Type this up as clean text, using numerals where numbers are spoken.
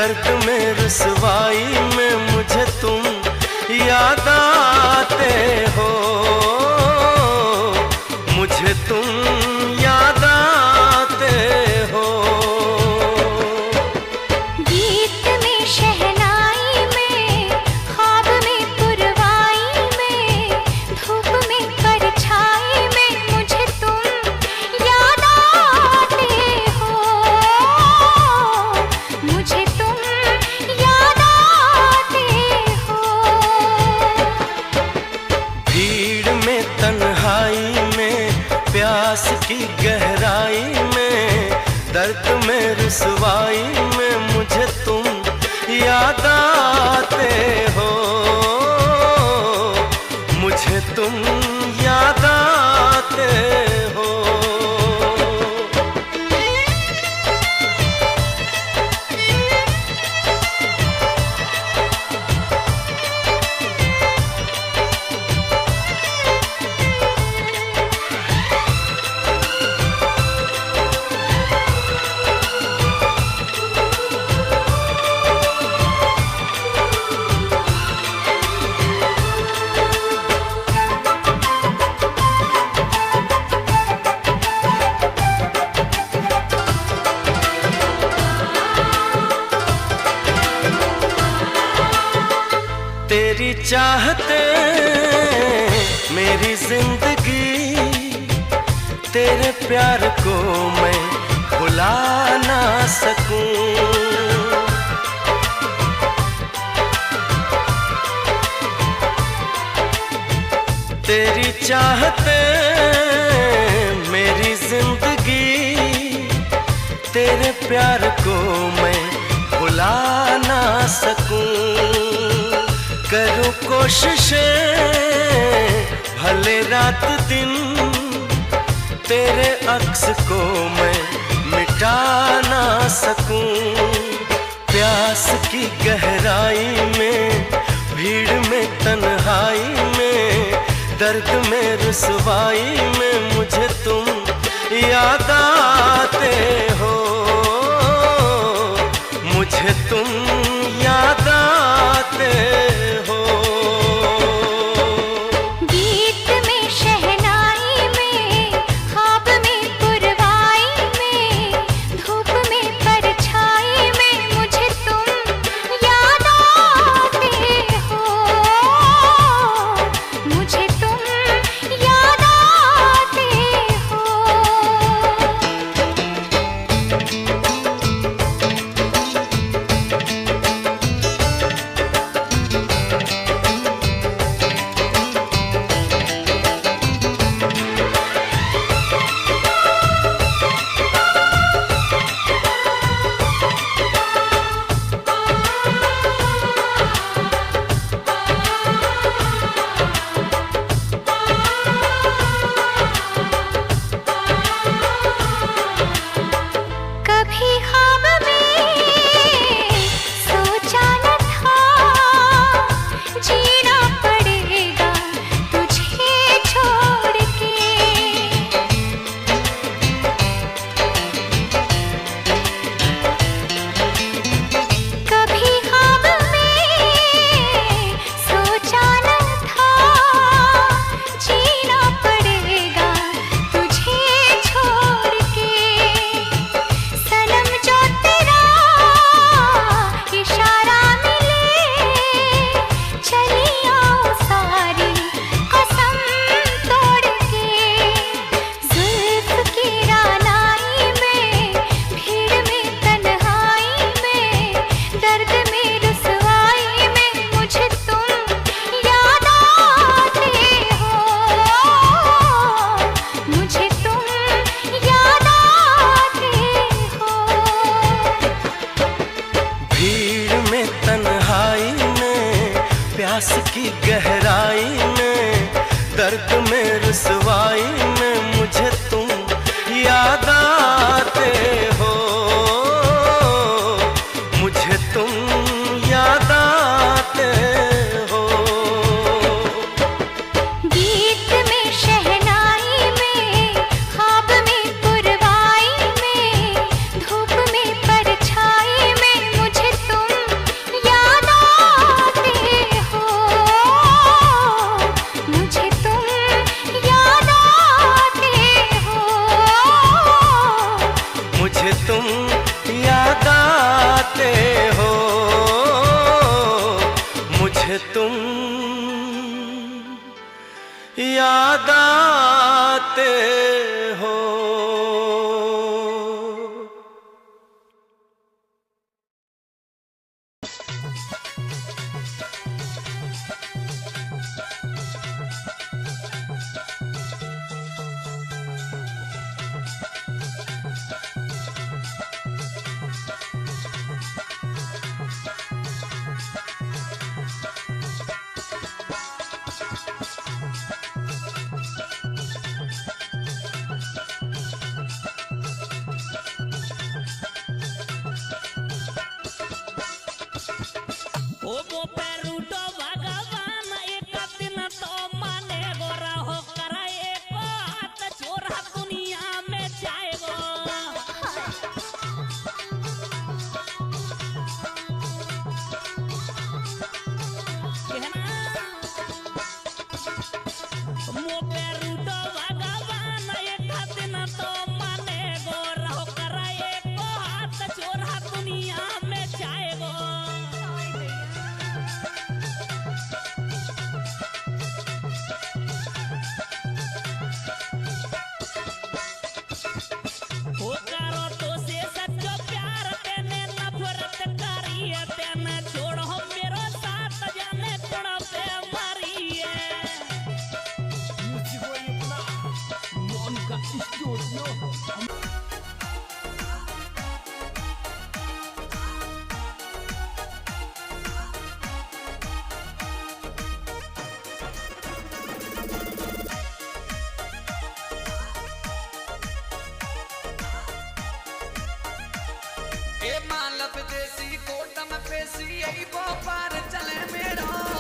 दर्द में रुसवाई में मुझे तुम याद आते हो, मुझे तुम याद आते हो। गीत में शहनाई में, ख्वाब में पुरवाई में, धूप में परछाई में मुझे तुम याद आते हो, मुझे तुम याद आते हो। भीड़ में तन्हाई में, प्यास की गहराई में, दर्द में रुसवाई में मुझे तुम याद आते हो, मुझे तुम याद आते हो। तेरी चाहते मेरी जिंदगी, तेरे प्यार को मैं भुला ना सकूं। तेरी चाहते मेरी जिंदगी, तेरे प्यार को मैं भुला ना सकूं। करूं कोशिशें भले रात दिन, तेरे अक्स को मैं मिटा ना सकूं। प्यास की गहराई में, भीड़ में तन्हाई में, दर्द में रुसवाई में मुझे तुम याद आते हो, मुझे तुम याद आते हो। गीत में शहनाई में, ख्वाब में पुरवाई में, धूप में परछाई में मुझे तुम याद आते हो, मुझे तुम याद आते हो। कभी ख्वाब में सोचा न था, जीना पड़ेगा तुझे छोड़ के। कभी ख्वाब में सोचा न था, जीना पड़ेगा तुझे छोड़ के। सनम जो तेरा इशारा मिले, चली आओ सारी कसम तोड़ के। जुल्फ की रानाई में, भीड़ में तन्हाई में, दर्द में रुसवाई में मुझे तुम याद आते हो, मुझे तुम याद आते हो। भीड़ में तन्हाई में, प्यास की गहराई में, दर्द में रुसवाई में मुझे तुम याद आते हो, मुझे तुम याद आते हो। गीत में शहनाई में, ख्वाब में पुरवाई में, धूप में परछाई में मुझे तुम आते हो, मुझे तुम याद आते हो। ए मालव देसी कोटम पेशी यही पार चले मेरा